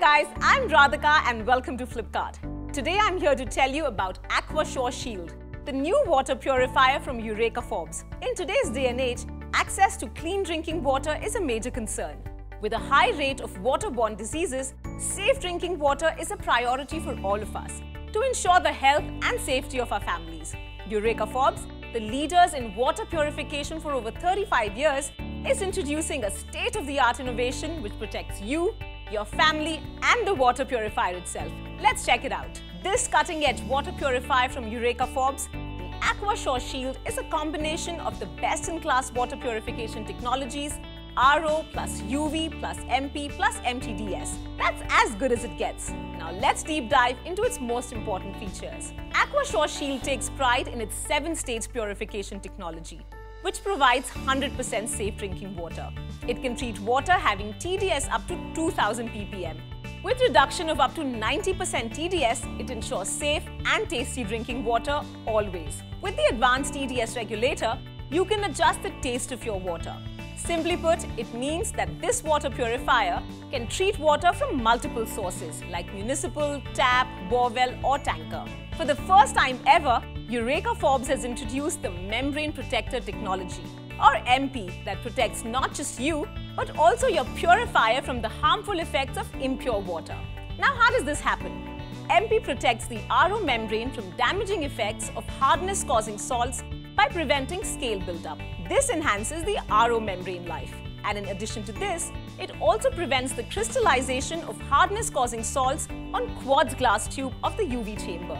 Hi guys, I'm Radhika and welcome to Flipkart. Today I'm here to tell you about AquaSure Shield, the new water purifier from Eureka Forbes. In today's day and age, access to clean drinking water is a major concern. With a high rate of waterborne diseases, safe drinking water is a priority for all of us to ensure the health and safety of our families. Eureka Forbes, the leaders in water purification for over 35 years, is introducing a state-of-the-art innovation which protects you, your family and the water purifier itself. Let's check it out. This cutting-edge water purifier from Eureka Forbes, the AquaSure Shield, is a combination of the best-in-class water purification technologies, RO plus UV plus MP plus MTDS. That's as good as it gets. Now let's deep dive into its most important features. AquaSure Shield takes pride in its 7-stage purification technology, which provides 100% safe drinking water. It can treat water having TDS up to 2000 ppm. With reduction of up to 90% TDS, it ensures safe and tasty drinking water always. With the advanced TDS regulator, you can adjust the taste of your water. Simply put, it means that this water purifier can treat water from multiple sources like municipal, tap, borewell or tanker. For the first time ever, Eureka Forbes has introduced the Membrane Protector Technology, or MP, that protects not just you, but also your purifier from the harmful effects of impure water. Now, how does this happen? MP protects the RO membrane from damaging effects of hardness-causing salts by preventing scale buildup. This enhances the RO membrane life. And in addition to this, it also prevents the crystallization of hardness-causing salts on quartz glass tube of the UV chamber.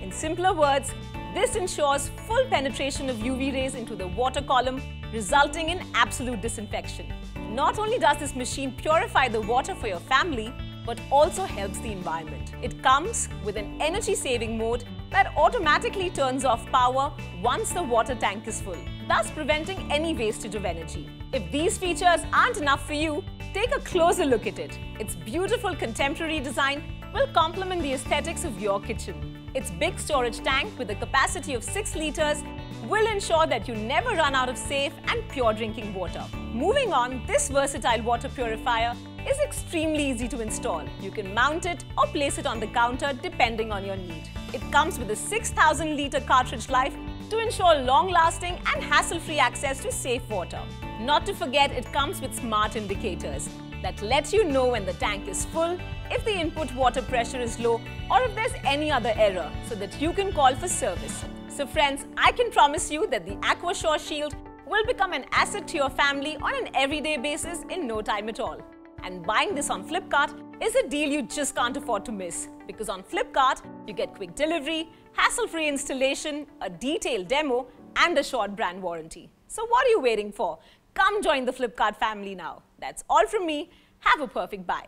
In simpler words, this ensures full penetration of UV rays into the water column, resulting in absolute disinfection. Not only does this machine purify the water for your family, but also helps the environment. It comes with an energy-saving mode that automatically turns off power once the water tank is full, thus preventing any wastage of energy. If these features aren't enough for you, take a closer look at it. Its beautiful contemporary design will complement the aesthetics of your kitchen. Its big storage tank with a capacity of 6 liters will ensure that you never run out of safe and pure drinking water. Moving on, this versatile water purifier is extremely easy to install. You can mount it or place it on the counter depending on your need. It comes with a 6,000-liter cartridge life to ensure long-lasting and hassle-free access to safe water. Not to forget, it comes with smart indicators that let you know when the tank is full, if the input water pressure is low, or if there's any other error, so that you can call for service. So friends, I can promise you that the AquaSure Shield will become an asset to your family on an everyday basis in no time at all. And buying this on Flipkart is a deal you just can't afford to miss, because on Flipkart, you get quick delivery, hassle-free installation, a detailed demo, and a short brand warranty. So what are you waiting for? Come join the Flipkart family now. That's all from me. Have a perfect buy.